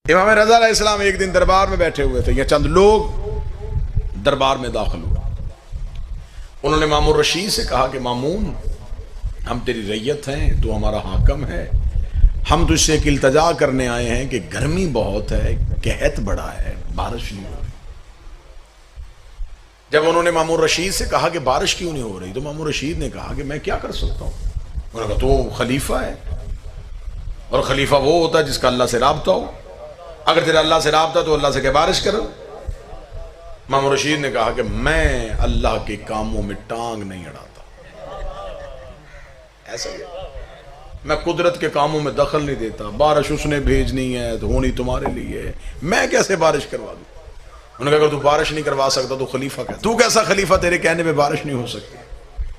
امام رضا علیہ السلام ایک دن دربار میں بیٹھے ہوئے تھے، یا چند لوگ دربار میں داخل ہوئے. انہوں نے مامون رشید سے کہا کہ مامون، ہم تیری ریت ہیں، تو ہمارا حاکم ہے، ہم تجھ سے ایک التجا کرنے آئے ہیں کہ گرمی بہت ہے، قحط بڑا ہے، بارش نہیں ہو رہی. جب انہوں نے مامون رشید سے کہا کہ بارش کیوں نہیں ہو رہی، تو مامون رشید نے کہا کہ میں کیا کر سکتا ہوں. انہوں نے کہا تو خلیفہ ہے، اور خلیفہ وہ ہوتا ہے جس کا اللہ سے رابطہ ہو، اگر تیرا اللہ سے رابطہ تو اللہ سے کہ بارش کرو. مامون رشید نے کہا کہ میں اللہ کے کاموں میں ٹانگ نہیں اڑاتا، ایسا ہی ہے، میں قدرت کے کاموں میں دخل نہیں دیتا، بارش اس نے بھیجنی ہے تو ہونی تمہارے لیے ہے، میں کیسے بارش کروا دوں. انہوں نے کہا اگر تو بارش نہیں کروا سکتا تو خلیفہ کہتا، تو کیسا خلیفہ تیرے کہنے پہ بارش نہیں ہو سکتی.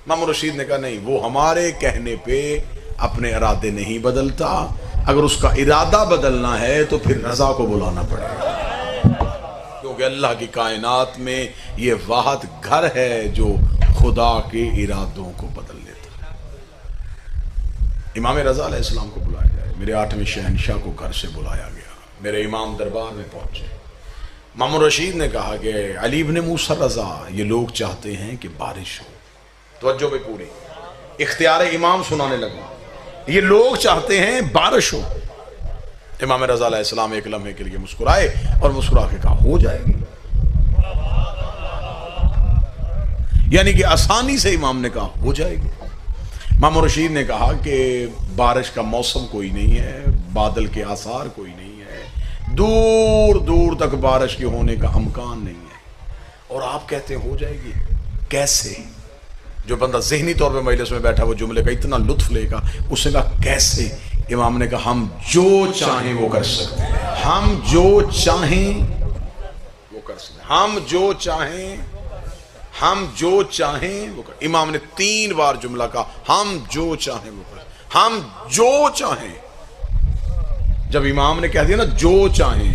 مامون رشید نے کہا نہیں، وہ ہمارے کہنے پہ اپنے ارادے نہیں بدلتا، اگر اس کا ارادہ بدلنا ہے تو پھر رضا کو بلانا پڑے گا، کیونکہ اللہ کی کائنات میں یہ واحد گھر ہے جو خدا کے ارادوں کو بدل لیتا ہے. امام رضا علیہ السلام کو بلایا جائے. میرے 8ویں شہنشاہ کو گھر سے بلایا گیا، میرے امام دربار میں پہنچے. مامون رشید نے کہا کہ علی بن موسیٰ رضا، یہ لوگ چاہتے ہیں کہ بارش ہو. توجہ بھی پوری، اختیار امام سنانے لگا، یہ لوگ چاہتے ہیں بارش ہو. امام رضا علیہ السلام ایک لمحے کے لیے مسکرائے اور مسکرا کے کہا ہو جائے گی. یعنی کہ آسانی سے امام نے کہا ہو جائے گی. مامون رشید نے کہا کہ بارش کا موسم کوئی نہیں ہے، بادل کے آثار کوئی نہیں ہے، دور دور تک بارش کے ہونے کا امکان نہیں ہے، اور آپ کہتے ہیں ہو جائے گی، کیسے؟ جو بندہ ذہنی طور پہ مجلس میں بیٹھا وہ جملے کا اتنا لطف لے گا. اس نے کہا کیسے؟ امام نے کہا ہم جو چاہیں وہ کر سکتے ہیں، ہم جو چاہیں وہ کر سکتے ہیں، ہم جو چاہیں، ہم جو چاہیں وہ کر. امام نے 3 بار جملہ کہا ہم جو چاہیں وہ کر، ہم جو چاہیں. جب امام نے کہہ دیا نا جو چاہیں،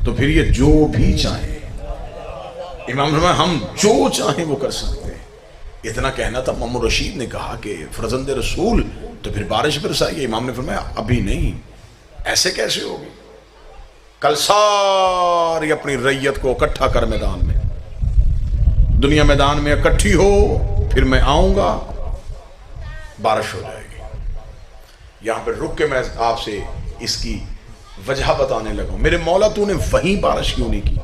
تو پھر یہ جو بھی چاہیں. امام نے فرمایا ہم جو چاہیں وہ کر سکتے ہیں. اتنا کہنا تھا. مامون رشید نے کہا کہ فرزند رسول تو پھر بارش برسائیے. امام نے فرمایا ابھی نہیں، ایسے کیسے ہوگی، کل ساری اپنی ریت کو اکٹھا کر میدان میں، دنیا میدان میں اکٹھی ہو، پھر میں آؤں گا، بارش ہو جائے گی. یہاں پہ رک کے میں آپ سے اس کی وجہ بتانے لگا. میرے مولا تو نے وہیں بارش کیوں نہیں کی؟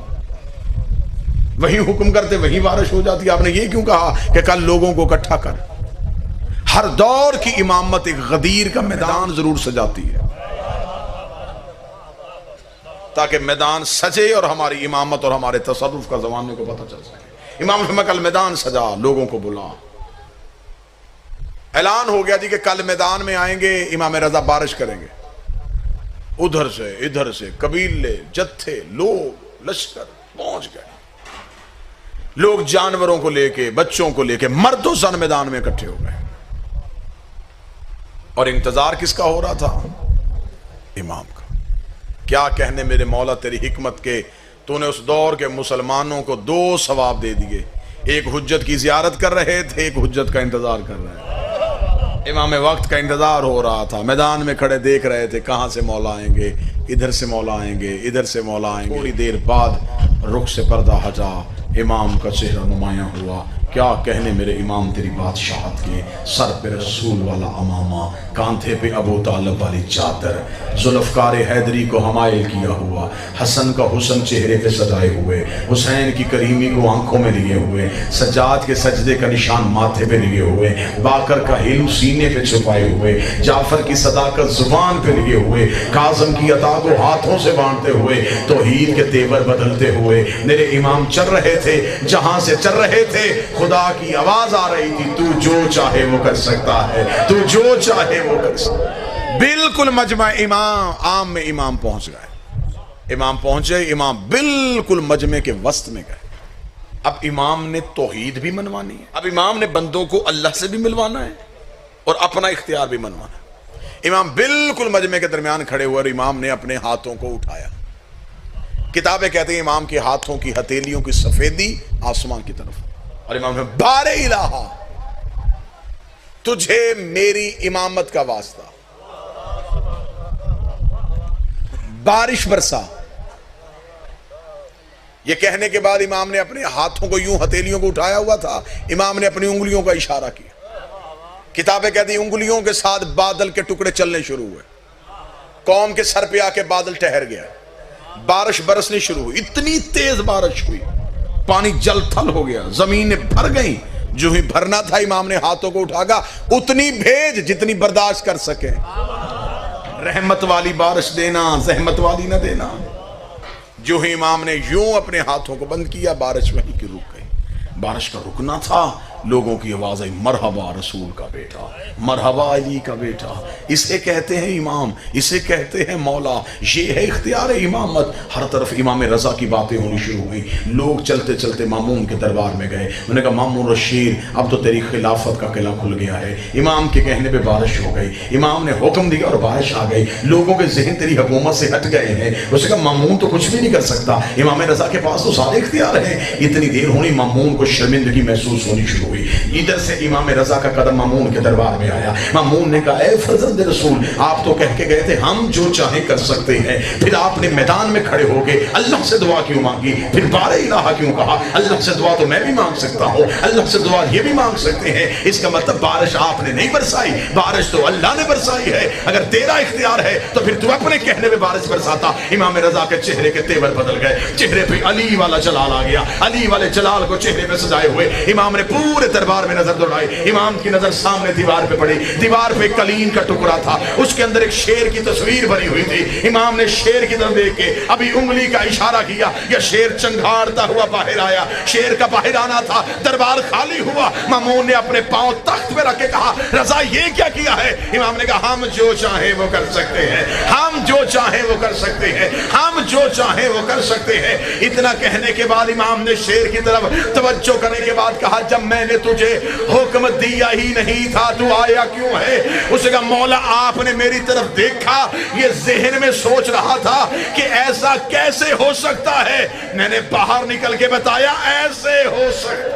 وہیں حکم کرتے وہیں بارش ہو جاتی. آپ نے یہ کیوں کہا کہ کل لوگوں کو اکٹھا کر؟ ہر دور کی امامت ایک غدیر کا میدان ضرور سجاتی ہے، تاکہ میدان سجے اور ہماری امامت اور ہمارے تصرف کا زمانے کو پتہ چل سکے. امام نے کل میدان سجا، لوگوں کو بلا. اعلان ہو گیا جی کہ کل میدان میں آئیں گے امام رضا، بارش کریں گے. ادھر سے ادھر سے قبیلے، جتھے، لوگ، لشکر پہنچ گئے. لوگ جانوروں کو لے کے، بچوں کو لے کے، مرد و زن میدان میں اکٹھے ہو گئے. اور انتظار کس کا ہو رہا تھا؟ امام کا. کیا کہنے میرے مولا تیری حکمت کے، تو نے اس دور کے مسلمانوں کو 2 ثواب دے دیے. ایک حجت کی زیارت کر رہے تھے، ایک حجت کا انتظار کر رہے تھے. امام وقت کا انتظار ہو رہا تھا، میدان میں کھڑے دیکھ رہے تھے کہاں سے مولا آئیں گے، ادھر سے مولا آئیں گے، ادھر سے مولا آئیں گے. تھوڑی دیر بعد رخ سے پردہ ہٹا، امام کا چہرہ نمایاں ہوا. کیا کہنے میرے امام تیری بادشاہت کے، سر پہ رسول والا امامہ، کاندھے پہ ابو طالب والی چادر، ذوالفقار حیدری کو حمائل کیا ہوا، حسن کا حسن چہرے پہ سجائے ہوئے، حسین کی کریمی کو آنکھوں میں لیے ہوئے، سجاد کے سجدے کا نشان ماتھے پہ لیے ہوئے، باقر کا ہیلو سینے پہ چھپائے ہوئے، جعفر کی صداقت زبان پہ لیے ہوئے، کاظم کی عطا کو ہاتھوں سے بانٹتے ہوئے، توحید کے تیور بدلتے ہوئے میرے امام چل رہے تھے. جہاں سے چل رہے تھے خدا کی آواز آ رہی تھی، تو جو چاہے وہ کر سکتا ہے، تو جو چاہے وہ کر سکتا ہے. بالکل مجمع امام عام میں امام پہنچ گئے. امام پہنچے، امام بالکل مجمع کے وسط میں گئے. اب امام نے توحید بھی منوانی ہے، اب امام نے بندوں کو اللہ سے بھی ملوانا ہے اور اپنا اختیار بھی منوانا ہے. امام بالکل مجمع کے درمیان کھڑے ہوئے اور امام نے اپنے ہاتھوں کو اٹھایا. کتابیں کہتے ہیں امام کے ہاتھوں کی ہتھیلیوں کی سفیدی آسمان کی طرف، اور امام نے بار الہا تجھے میری امامت کا واسطہ، بارش برسا. یہ کہنے کے بعد امام نے اپنے ہاتھوں کو یوں ہتھیلیوں کو اٹھایا ہوا تھا, امام نے اپنی انگلیوں کا اشارہ کیا. کتابیں کہتی ہیں انگلیوں کے ساتھ بادل کے ٹکڑے چلنے شروع ہوئے, قوم کے سر پہ آ کے بادل ٹھہر گیا, بارش برسنی شروع ہوئی. اتنی تیز بارش ہوئی, پانی جل تھل ہو گیا, زمینیں بھر گئیں. جو ہی بھرنا تھا امام نے ہاتھوں کو اٹھایا, اتنی بھیج جتنی برداشت کر سکے. رحمت والی بارش دینا, زحمت والی نہ دینا. جو ہی امام نے یوں اپنے ہاتھوں کو بند کیا, بارش وہیں کی رک گئی. بارش کا رکنا تھا, لوگوں کی آواز آئی, مرحبا رسول کا بیٹا, مرحبا علی کا بیٹا. اسے کہتے ہیں امام, اسے کہتے ہیں مولا, یہ ہے اختیار امامت. ہر طرف امام رضا کی باتیں ہونی شروع ہوئی. لوگ چلتے چلتے مامون کے دربار میں گئے. انہوں نے کہا مامون رشید, اب تو تیری خلافت کا قلعہ کھل گیا ہے. امام کے کہنے پہ بارش ہو گئی, امام نے حکم دیا اور بارش آ گئی. لوگوں کے ذہن تیری حکومت سے ہٹ گئے ہیں. اس نے کہا مامون تو کچھ بھی نہیں کر سکتا, امام رضا کے پاس تو سارے اختیار ہیں. اتنی دیر ہونی, مامون کو شرمندگی محسوس ہونی شروع ہوئی. ادھر سے امام رضا کا قدم مامون کے دربار میں آیا. مامون نے کہا اے فرزند رسول, آپ تو کہہ کے گئے تھے ہم جو چاہیں کر سکتے ہیں, پھر آپ نے میدان میں کھڑے ہو کے اللہ سے دعا کیوں مانگی, پھر بار الہ کیوں کہا؟ اللہ سے دعا تو میں بھی مانگ سکتا ہوں, اللہ سے دعا یہ بھی مانگ سکتے ہیں. اس کا مطلب بارش آپ نے نہیں برسائی, بارش تو اللہ نے برسائی ہے. اگر تیرا اختیار ہے تو پھر تو اپنے کہنے میں بارش برساتا. امام رضا کے چہرے کے تیور بدل گئے, چہرے پہ علی والا جلال آ گیا. علی والے جلال کو چہرے پہ سجائے ہوئے امام نے پورے دربار میں نظر دوڑائی. امام کی نظر سامنے دیوار پہ پڑی. دیوار پہ کلین کا ٹکڑا تھا, اس کے اندر ایک شیر کی تصویر بنی ہوئی تھی. امام نے شیر کی طرف دیکھ کے ابھی انگلی کا اشارہ کیا, یہ شیر چنگھاڑتا ہوا باہر آیا. شیر کا باہر آنا تھا, دربار خالی ہوا. مامون نے اپنے پاؤں تخت پہ رکھ کے کہا رضا یہ کیا کیا ہے؟ امام نے کہا ہم جو چاہیں وہ کر سکتے ہیں, ہم جو چاہیں وہ کر سکتے ہیں, ہم جو چاہیں وہ کر سکتے ہیں. اتنا کہنے کے بعد امام نے شیر کی طرف توجہ کرنے کے بعد کہا جب میں نے تجھے حکم دیا ہی نہیں تھا تو آیا کیوں ہے؟ اس نے کہا مولا آپ نے میری طرف دیکھا, یہ ذہن میں سوچ رہا تھا کہ ایسا کیسے ہو سکتا ہے, میں نے باہر نکل کے بتایا ایسے ہو سکتا